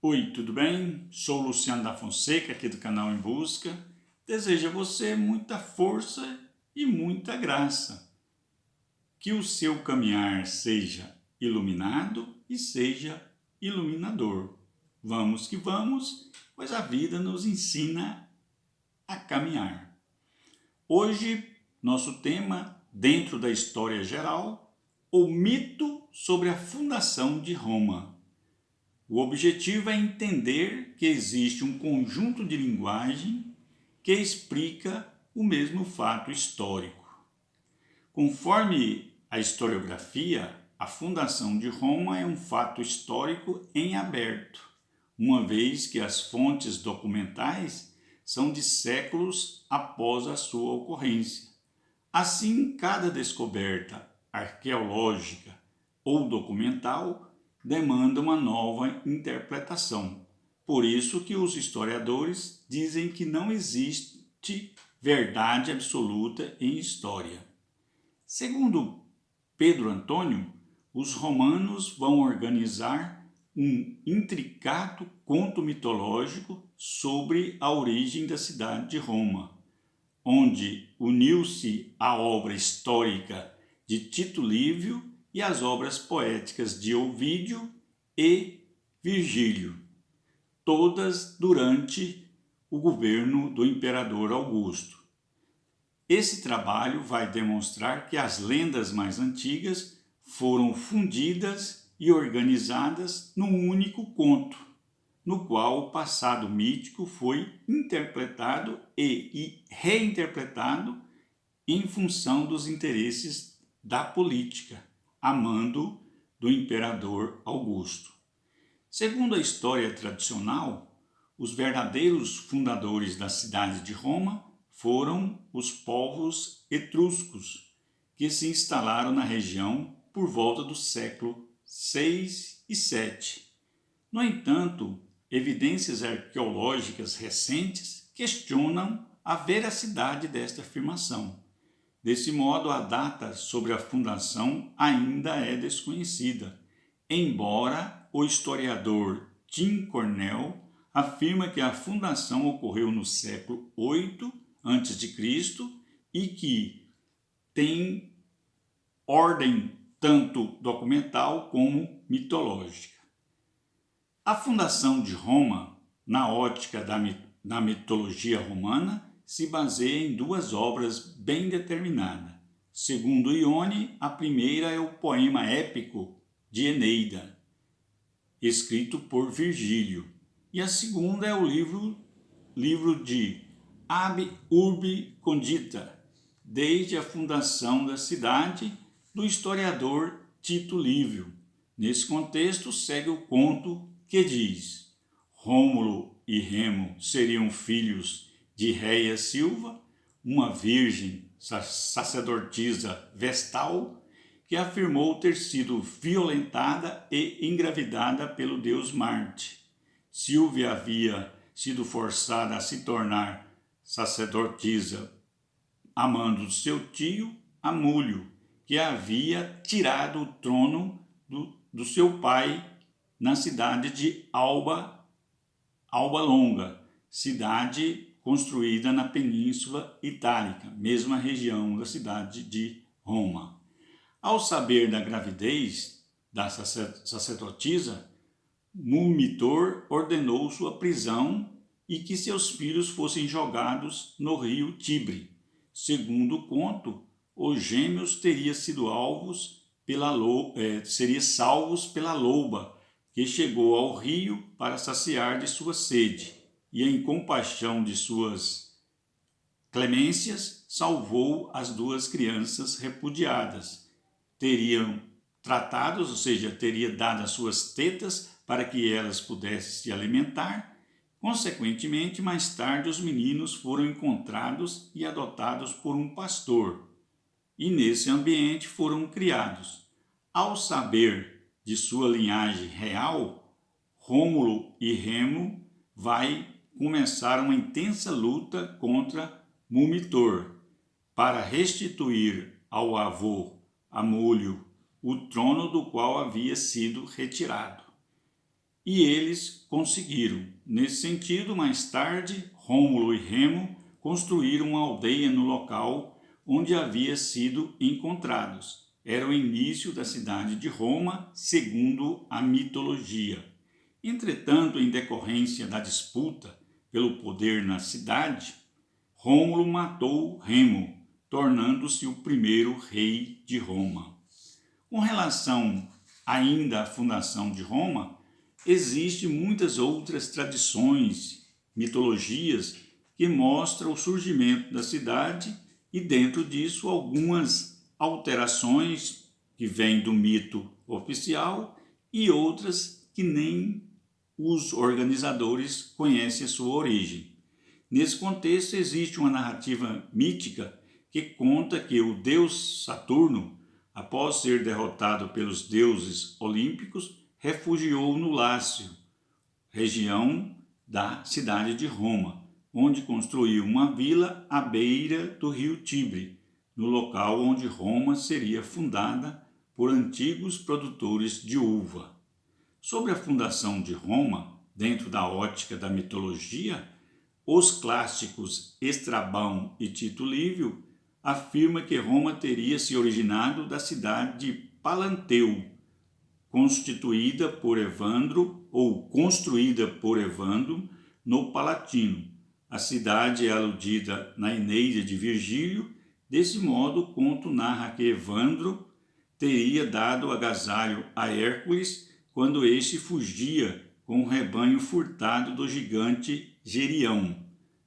Oi, tudo bem? Sou Luciano da Fonseca, aqui do canal Em Busca. Desejo a você muita força e muita graça. Que o seu caminhar seja iluminado e seja iluminador. Vamos que vamos, pois a vida nos ensina a caminhar. Hoje, nosso tema, dentro da história geral, o mito sobre a fundação de Roma. O objetivo é entender que existe um conjunto de linguagem que explica o mesmo fato histórico. Conforme a historiografia, a fundação de Roma é um fato histórico em aberto, uma vez que as fontes documentais são de séculos após a sua ocorrência. Assim, cada descoberta arqueológica ou documental demanda uma nova interpretação. Por isso que os historiadores dizem que não existe verdade absoluta em história. Segundo Pedro Antônio, os romanos vão organizar um intricato conto mitológico sobre a origem da cidade de Roma, onde uniu-se a obra histórica de Tito Livio e as obras poéticas de Ovídio e Virgílio, todas durante o governo do imperador Augusto. Esse trabalho vai demonstrar que as lendas mais antigas foram fundidas e organizadas num único conto, no qual o passado mítico foi interpretado e reinterpretado em função dos interesses da política, a mando do imperador Augusto. Segundo a história tradicional, os verdadeiros fundadores da cidade de Roma foram os povos etruscos, que se instalaram na região por volta do século 6 e 7. No entanto, evidências arqueológicas recentes questionam a veracidade desta afirmação. Desse modo, a data sobre a fundação ainda é desconhecida, embora o historiador Tim Cornell afirma que a fundação ocorreu no século 8 a.C. e que tem ordem tanto documental como mitológica. A fundação de Roma, na ótica da mitologia romana, se baseia em duas obras bem determinadas. Segundo Ione, a primeira é o poema épico de Eneida, escrito por Virgílio, e a segunda é o livro de Ab Urbi Condita, desde a fundação da cidade, do historiador Tito Livio. Nesse contexto, segue o conto que diz: Rômulo e Remo seriam filhos de Réia Silva, uma virgem sacerdotisa vestal, que afirmou ter sido violentada e engravidada pelo deus Marte. Silvia havia sido forçada a se tornar sacerdotisa amando seu tio Amúlio, que havia tirado o trono do seu pai na cidade de Alba Longa, cidade construída na Península Itálica, mesma região da cidade de Roma. Ao saber da gravidez da sacerdotisa, Numitor ordenou sua prisão e que seus filhos fossem jogados no rio Tibre. Segundo o conto, os gêmeos teriam sido salvos pela loba, que chegou ao rio para saciar de sua sede, e em compaixão de suas clemências, salvou as duas crianças repudiadas. Teriam tratados, ou seja, teria dado as suas tetas para que elas pudessem se alimentar. Consequentemente, mais tarde os meninos foram encontrados e adotados por um pastor, e nesse ambiente foram criados. Ao saber de sua linhagem real, Rômulo e Remo vai começar uma intensa luta contra Numitor para restituir ao avô Amúlio o trono do qual havia sido retirado. e eles conseguiram. Nesse sentido, mais tarde, Rômulo e Remo construíram uma aldeia no local onde havia sido encontrados. Era o início da cidade de Roma, segundo a mitologia. Entretanto, em decorrência da disputa pelo poder na cidade, Rômulo matou Remo, tornando-se o primeiro rei de Roma. Com relação ainda à fundação de Roma, existem muitas outras tradições, mitologias que mostram o surgimento da cidade e dentro disso algumas alterações que vêm do mito oficial e outras que nem os organizadores conhecem a sua origem. Nesse contexto existe uma narrativa mítica que conta que o deus Saturno, após ser derrotado pelos deuses olímpicos, refugiou no Lácio, região da cidade de Roma, onde construiu uma vila à beira do rio Tibre, no local onde Roma seria fundada por antigos produtores de uva. Sobre a fundação de Roma, dentro da ótica da mitologia, os clássicos Estrabão e Tito Livio afirmam que Roma teria se originado da cidade de Palanteu, construída por Evandro no Palatino. A cidade é aludida na Eneida de Virgílio. Desse modo, o conto narra que Evandro teria dado agasalho a Hércules quando este fugia com o rebanho furtado do gigante Gerião,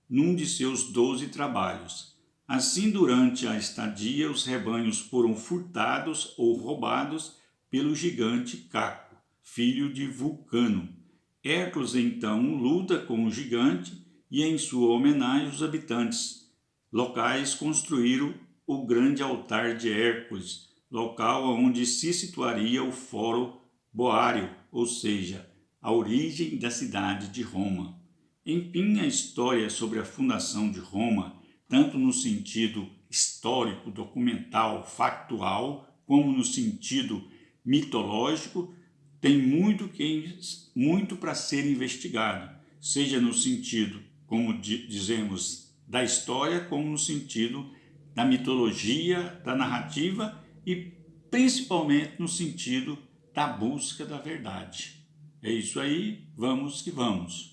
num de seus 12 trabalhos. Assim, durante a estadia, os rebanhos foram furtados ou roubados pelo gigante Caco, filho de Vulcano. Hércules então luta com o gigante e, em sua homenagem, os habitantes locais construíram o grande altar de Hércules, local onde se situaria o Fórum Boário, ou seja, a origem da cidade de Roma. Enfim, a história sobre a fundação de Roma, tanto no sentido histórico, documental, factual, como no sentido mitológico, tem muito para ser investigado, seja no sentido, como dizemos, da história, como no sentido da mitologia, da narrativa e principalmente no sentido da busca da verdade. É isso aí, vamos que vamos.